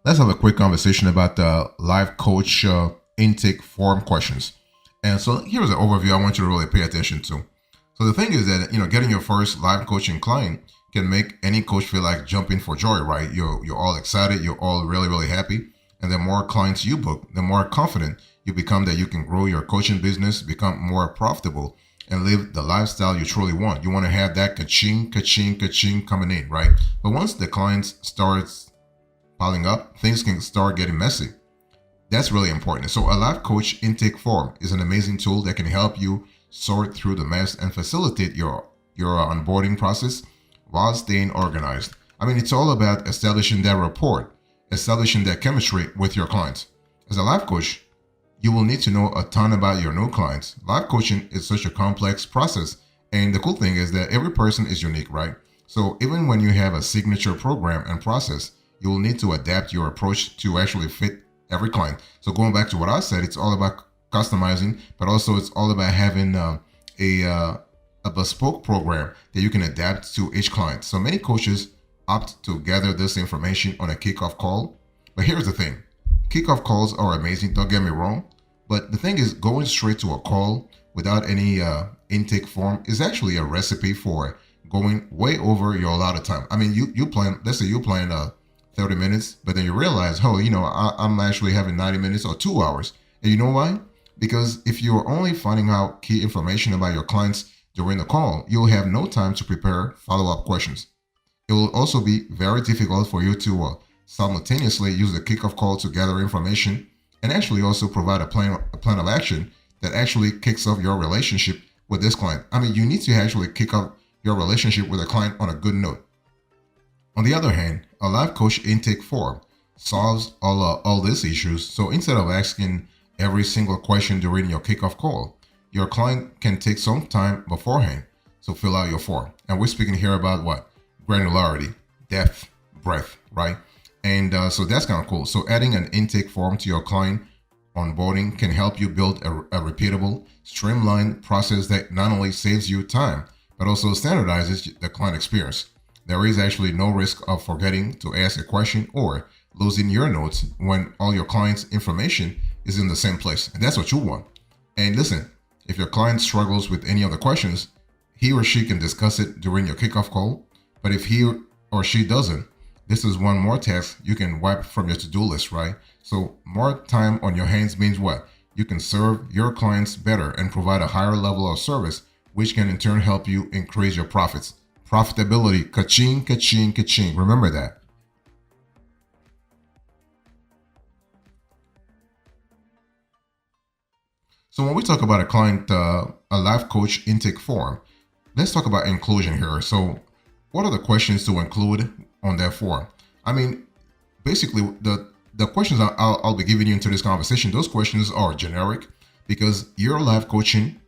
let's have a quick conversation about the life coach intake form questions. And so here's an overview I want you to really pay attention to. So the thing is that getting your first live coaching client can make any coach feel like jumping for joy, right? You're all excited, you're all really happy, and the more clients you book, the more confident you become that you can grow your coaching business, become more profitable, and live the lifestyle you truly want. You want to have that ka-ching, ka-ching, ka-ching coming in, right? But once the clients starts piling up, things can start getting messy. That's really important. So a life coach intake form is an amazing tool that can help you sort through the mess and facilitate your onboarding process while staying organized. I mean, it's all about establishing that rapport, establishing that chemistry with your clients. As a life coach, you will need to know a ton about your new clients. Life coaching is such a complex process, and the cool thing is that every person is unique, right? So even when you have a signature program and process, you will need to adapt your approach to actually fit every client. So going back to what I said, it's all about customizing, but also it's all about having a bespoke program that you can adapt to each client. So many coaches opt to gather this information on a kickoff call. But here's the thing. Kickoff calls are amazing, don't get me wrong. But the thing is, going straight to a call without any intake form is actually a recipe for going way over your allotted time. I mean, you plan, let's say you plan 30 minutes, but then you realize, oh, I'm actually having 90 minutes or 2 hours. And you know why? Because if you're only finding out key information about your clients during the call, you'll have no time to prepare follow-up questions. It will also be very difficult for you to simultaneously use the kickoff call to gather information and actually also provide a plan of action that actually kicks off your relationship with this client. I mean, you need to actually kick off your relationship with a client on a good note. On the other hand, a life coach intake form solves all these issues. So instead of asking every single question during your kickoff call, your client can take some time beforehand to fill out your form. And we're speaking here about what? Granularity, depth, breadth, right? And so that's kind of cool. So adding an intake form to your client onboarding can help you build a repeatable, streamlined process that not only saves you time, but also standardizes the client experience. There is actually no risk of forgetting to ask a question or losing your notes when all your client's information is in the same place. And that's what you want. And listen, if your client struggles with any of the questions, he or she can discuss it during your kickoff call. But if he or she doesn't, this is one more task you can wipe from your to-do list, right? So more time on your hands means what? You can serve your clients better and provide a higher level of service, which can in turn help you increase your profits. Profitability, ka-ching, ka-ching, ka-ching. Remember that. So when we talk about a life coach intake form, let's talk about inclusion here. So what are the questions to include on that form? I mean, basically the questions I'll be giving you into this conversation, those questions are generic because your life coaching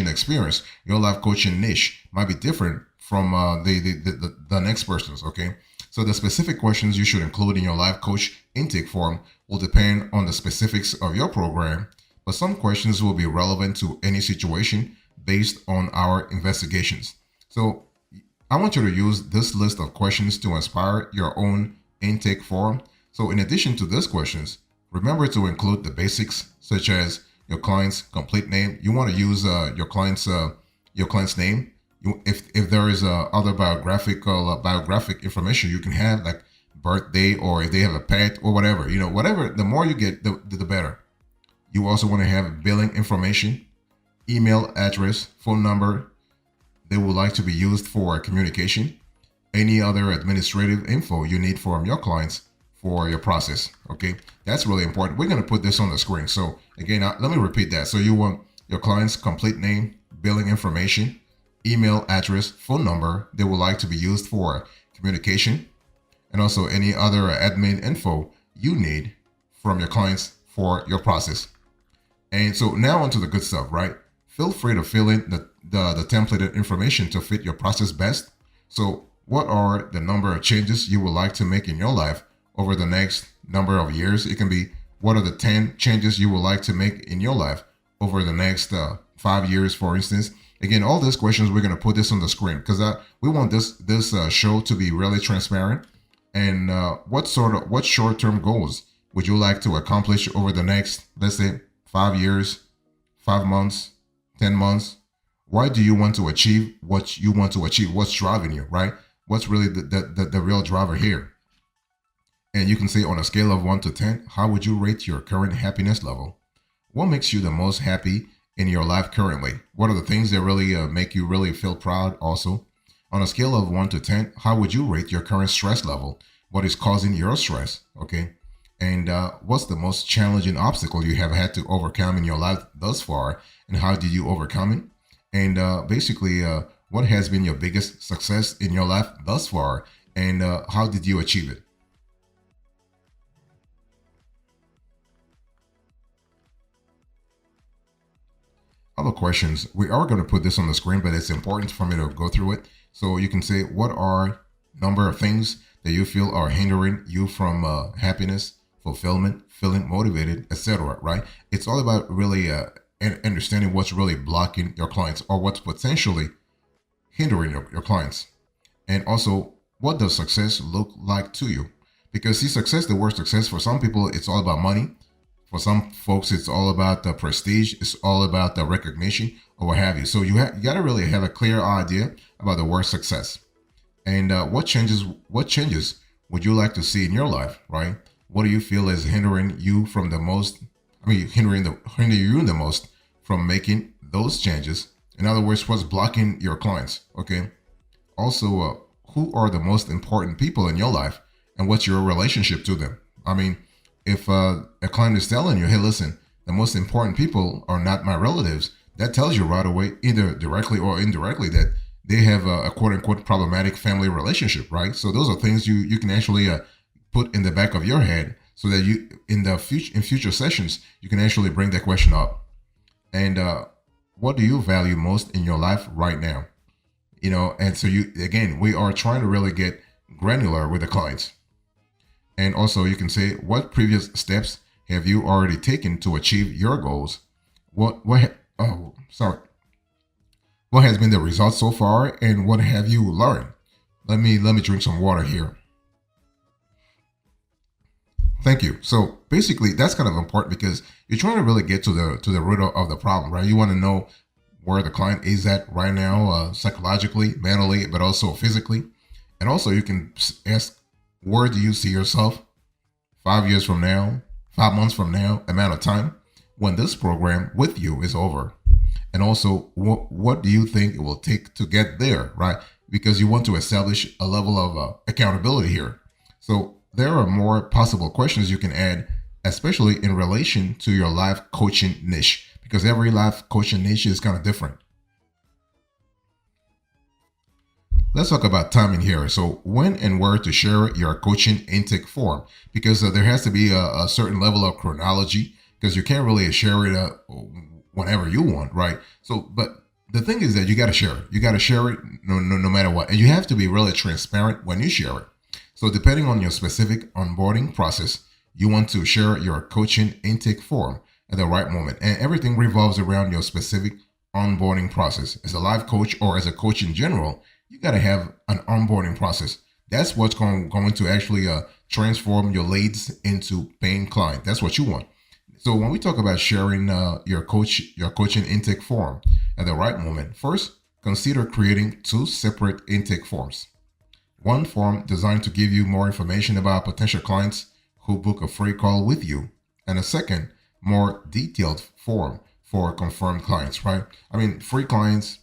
experience, your life coaching niche might be different from the next person's. Okay, so the specific questions you should include in your life coach intake form will depend on the specifics of your program, but some questions will be relevant to any situation based on our investigations. So I want you to use this list of questions to inspire your own intake form. So in addition to these questions, remember to include the basics such as your client's complete name. You want to use your client's name. If there is other biographic information you can have, like birthday, or if they have a pet or whatever, whatever. The more you get, the better. You also want to have billing information, email address, phone number. They would like to be used for communication. Any other administrative info you need from your clients for your process. Okay, that's really important. We're going to put this on the screen. So again, let me repeat that. So you want your client's complete name, billing information, email address, phone number they would like to be used for communication, and also any other admin info you need from your clients for your process. And so now onto the good stuff, right? Feel free to fill in the templated information to fit your process best. So what are the number of changes you would like to make in your life over the next number of years? It can be, what are the 10 changes you would like to make in your life over the next 5 years, for instance? Again, all these questions, we're going to put this on the screen because we want this show to be really transparent. And what short-term goals would you like to accomplish over the next, let's say, 5 years, 5 months, 10 months? Why do you want to achieve what you want to achieve? What's driving you, right? What's really the real driver here? And you can say on a scale of 1 to 10, how would you rate your current happiness level? What makes you the most happy in your life currently? What are the things that really make you really feel proud also? On a scale of 1 to 10, how would you rate your current stress level? What is causing your stress? Okay. And what's the most challenging obstacle you have had to overcome in your life thus far? And how did you overcome it? And basically, what has been your biggest success in your life thus far? And how did you achieve it? Other questions. We are going to put this on the screen, but it's important for me to go through it. So you can say, what are number of things that you feel are hindering you from happiness, fulfillment, feeling motivated, etc. Right? It's all about really understanding what's really blocking your clients or what's potentially hindering your clients. And also, what does success look like to you? Because see, success, the word success, for some people, it's all about money. For some folks, it's all about the prestige. It's all about the recognition or what have you. So you got to really have a clear idea about the word success. And what changes would you like to see in your life, right? What do you feel is hindering you from the most? I mean, hindering you the most from making those changes. In other words, what's blocking your clients? Okay. Also, who are the most important people in your life, and what's your relationship to them? I mean, if a client is telling you, "Hey, listen, the most important people are not my relatives," that tells you right away, either directly or indirectly, that they have a quote unquote problematic family relationship, right? So those are things you can actually put in the back of your head, so that you in future sessions you can actually bring that question up. And what do you value most in your life right now? And so you again, we are trying to really get granular with the clients. And also you can say, what previous steps have you already taken to achieve your goals? Oh, sorry. What has been the result so far, and what have you learned? Let me drink some water here. Thank you. So basically, that's kind of important because you're trying to really get to the root of the problem, right? You want to know where the client is at right now, psychologically, mentally, but also physically. And also, you can ask, where do you see yourself 5 years from now, 5 months from now, amount of time when this program with you is over? And also, what do you think it will take to get there, right? Because you want to establish a level of accountability here. So there are more possible questions you can add, especially in relation to your life coaching niche, because every life coaching niche is kind of different. Let's talk about timing here. So when and where to share your coaching intake form, because there has to be a certain level of chronology, because you can't really share it whenever you want, right? So, but the thing is that you got to share it. You got to share it no matter what, and you have to be really transparent when you share it. So depending on your specific onboarding process, you want to share your coaching intake form at the right moment, and everything revolves around your specific onboarding process. As a life coach or as a coach in general, you got to have an onboarding process. That's what's going to actually transform your leads into paying client. That's what you want. So when we talk about sharing your coaching intake form at the right moment, first consider creating two separate intake forms. One form designed to give you more information about potential clients who book a free call with you, and a second, more detailed form for confirmed clients, right? I mean, free clients,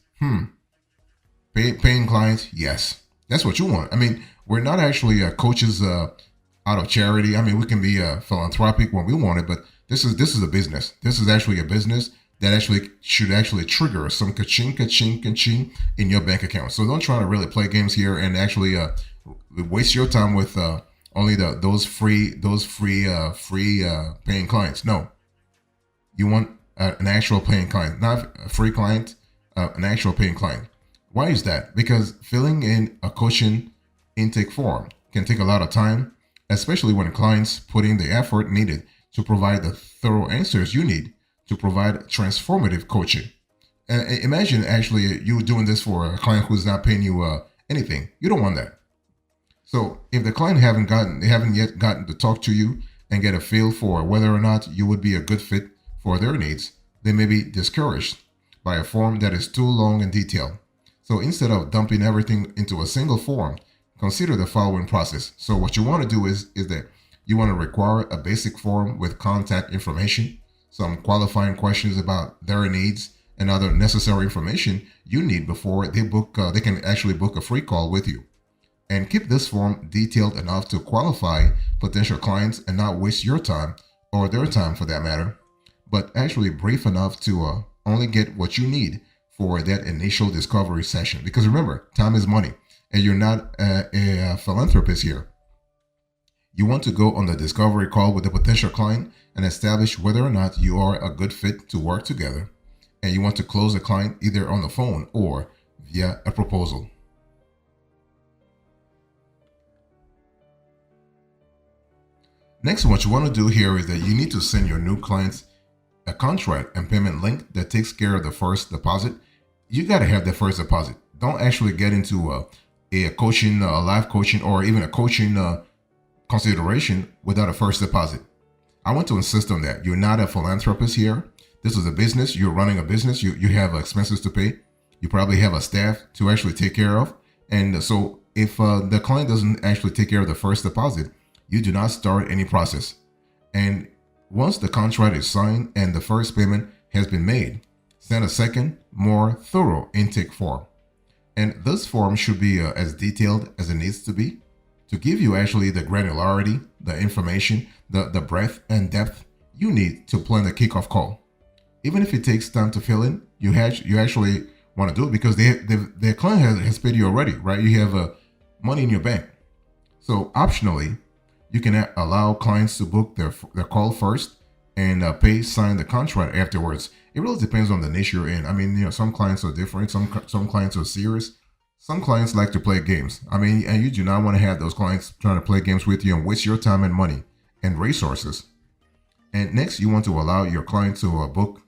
paying clients, yes. That's what you want. I mean, we're not actually coaches out of charity. I mean, we can be philanthropic when we want it, but this is a business. This is actually a business that actually should actually trigger some ka-ching, ka-ching, ka-ching in your bank account. So don't try to really play games here and actually waste your time with only those free paying clients. No, you want an actual paying client, not a free client, an actual paying client. Why is that? Because filling in a coaching intake form can take a lot of time, especially when clients put in the effort needed to provide the thorough answers you need to provide transformative coaching. And imagine actually you doing this for a client who's not paying you anything. You don't want that. So if the client haven't yet gotten to talk to you and get a feel for whether or not you would be a good fit for their needs, they may be discouraged by a form that is too long and detailed. So instead of dumping everything into a single form, consider the following process. So what you want to do is that you want to require a basic form with contact information, some qualifying questions about their needs, and other necessary information you need before they can actually book a free call with you. And keep this form detailed enough to qualify potential clients and not waste your time or their time for that matter, but actually brief enough to only get what you need for that initial discovery session. Because remember, time is money, and you're not a philanthropist here. You want to go on the discovery call with the potential client and establish whether or not you are a good fit to work together. And you want to close the client either on the phone or via a proposal. Next, what you want to do here is that you need to send your new clients a contract and payment link that takes care of the first deposit. You got to have the first deposit. Don't actually get into a coaching, live coaching, or even a coaching consideration without a first deposit. I want to insist on that. You're not a philanthropist here. This is a business. You're running a business. You have expenses to pay. You probably have a staff to actually take care of. And so if the client doesn't actually take care of the first deposit, you do not start any process. And once the contract is signed and the first payment has been made, send a second, more thorough intake form. And this form should be as detailed as it needs to be to give you actually the granularity, the information, the breadth and depth you need to plan the kickoff call. Even if it takes time to fill in, you actually want to do it because the client has paid you already, right? You have money in your bank. So optionally, you can allow clients to book their call first and sign the contract afterwards. It really depends on the niche you're in. I mean, some clients are different. Some clients are serious. Some clients like to play games. I mean, and you do not want to have those clients trying to play games with you and waste your time and money and resources. And next, you want to allow your client to book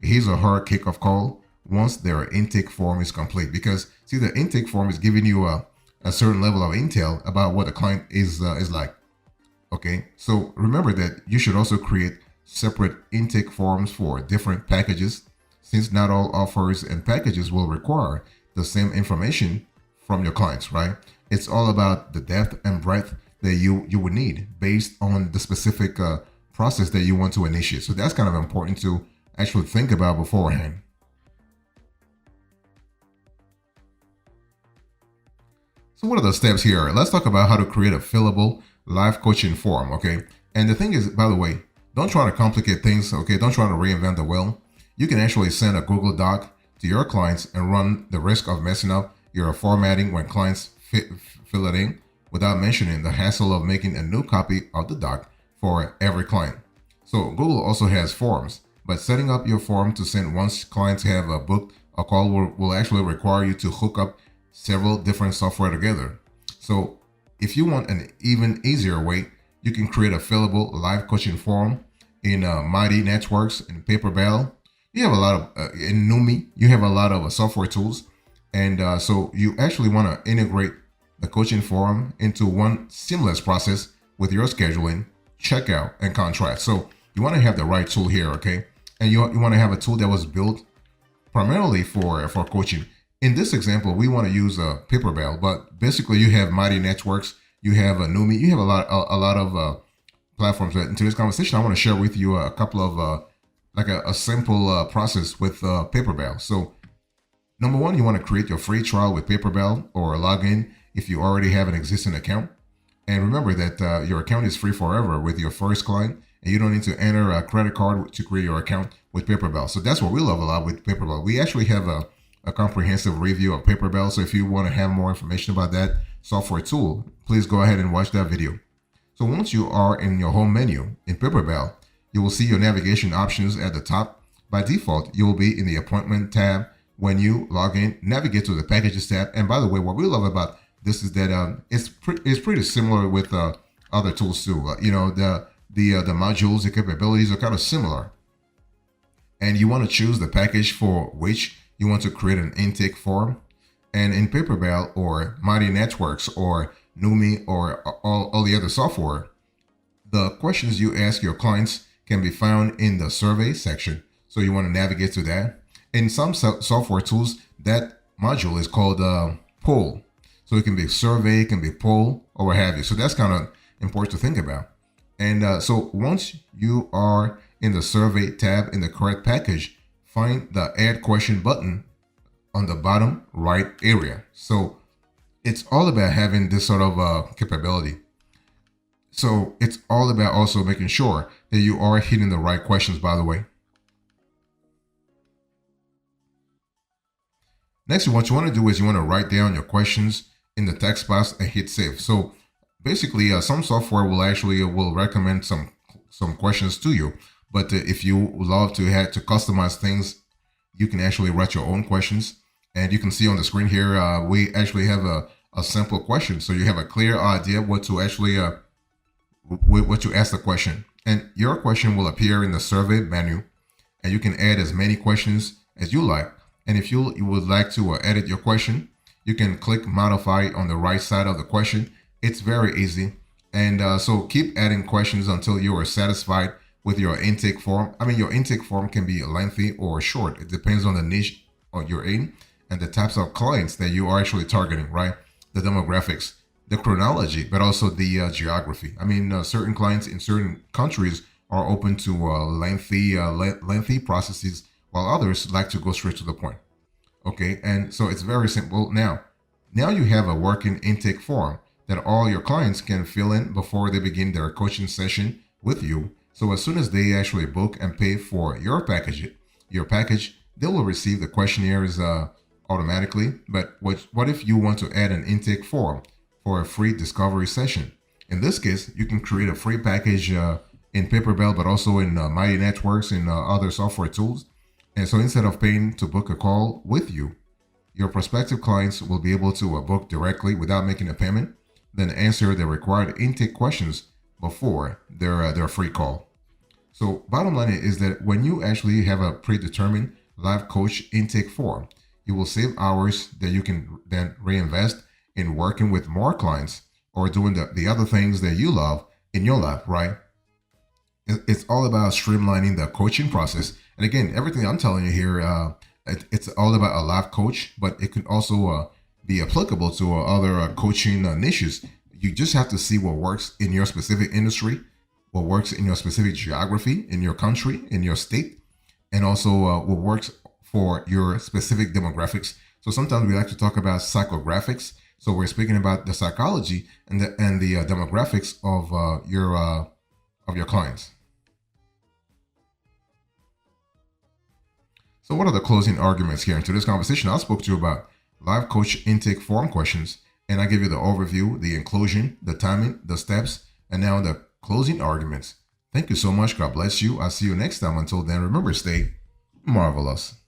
his or her kickoff call once their intake form is complete. Because see, the intake form is giving you a certain level of intel about what the client is like. Okay, so remember that you should also create separate intake forms for different packages, since not all offers and packages will require the same information from your clients, right? It's all about the depth and breadth that you would need based on the specific process that you want to initiate. So that's kind of important to actually think about beforehand. So what are the steps here? Let's talk about how to create a fillable live coaching form, okay? And the thing is, by the way, don't try to complicate things, okay? Don't try to reinvent the wheel. You can actually send a Google Doc to your clients and run the risk of messing up your formatting when clients fill it in without mentioning the hassle of making a new copy of the doc for every client. So Google also has forms, but setting up your form to send once clients have booked a call will actually require you to hook up several different software together. So if you want an even easier way, you can create a fillable live coaching form in Mighty Networks and Paperbell. You have a lot of, in Numi, you have a lot of software tools. And so you actually want to integrate the coaching form into one seamless process with your scheduling, checkout, and contract. So you want to have the right tool here, okay? And you want to have a tool that was built primarily for coaching. In this example, we want to use Paperbell, but basically you have Mighty Networks, you have Numi, you have a lot of platforms. But in today's conversation, I want to share with you a couple of like a simple process with Paperbell. So number one, you want to create your free trial with Paperbell or log in if you already have an existing account. And remember that your account is free forever with your first client, and you don't need to enter a credit card to create your account with Paperbell. So that's what we love a lot with Paperbell. We actually have a comprehensive review of Paperbell. So if you want to have more information about that software tool, please go ahead and watch that video. So once you are in your home menu in Paperbell, you will see your navigation options at the top. By default, you will be in the appointment tab. When you log in, navigate to the packages tab. And by the way, what we love about this is that it's pretty similar with other tools too. The modules, the capabilities are kind of similar. And you want to choose the package for which you want to create an intake form. And in Paperbell or Mighty Networks or Numi, or all the other software, the questions you ask your clients can be found in the survey section. So you want to navigate to that. In some software tools, that module is called poll. So it can be survey, it can be poll, or what have you. So that's kind of important to think about. And so once you are in the survey tab in the correct package, find the add question button on the bottom right area. So it's all about having this sort of capability. So it's all about also making sure that you are hitting the right questions, by the way. Next, what you want to do is you want to write down your questions in the text box and hit save. So basically, some software will actually will recommend some questions to you. But if you love to have to customize things, you can actually write your own questions. And you can see on the screen here, we actually have a simple question. So you have a clear idea what to actually what you ask the question. And your question will appear in the survey menu. And you can add as many questions as you like. And if you would like to edit your question, you can click modify on the right side of the question. It's very easy. And so keep adding questions until you are satisfied with your intake form. I mean, your intake form can be lengthy or short. It depends on the niche you're in and the types of clients that you are actually targeting, right? The demographics, the chronology, but also the geography. I mean, certain clients in certain countries are open to lengthy processes, while others like to go straight to the point. Okay, and so it's very simple. Now you have a working intake form that all your clients can fill in before they begin their coaching session with you. So as soon as they actually book and pay for your package, they will receive the questionnaires automatically. But what if you want to add an intake form for a free discovery session? In this case, you can create a free package in Paperbell, but also in Mighty Networks and other software tools. And so instead of paying to book a call with you, your prospective clients will be able to book directly without making a payment, then answer the required intake questions before their free call. So bottom line is that when you actually have a predetermined live coach intake form, you will save hours that you can then reinvest in working with more clients or doing the other things that you love in your life, right? It's all about streamlining the coaching process. And again, everything I'm telling you here, it's all about a live coach, but it can also be applicable to other coaching niches. You just have to see what works in your specific industry, what works in your specific geography, in your country, in your state, and also what works for your specific demographics. So sometimes we like to talk about psychographics. So we're speaking about the psychology and the demographics of your clients. So what are the closing arguments here? In today's conversation, I spoke to you about live coach intake form questions, and I gave you the overview, the inclusion, the timing, the steps, and now the closing arguments. Thank you so much. God bless you. I'll see you next time. Until then, remember, stay marvelous.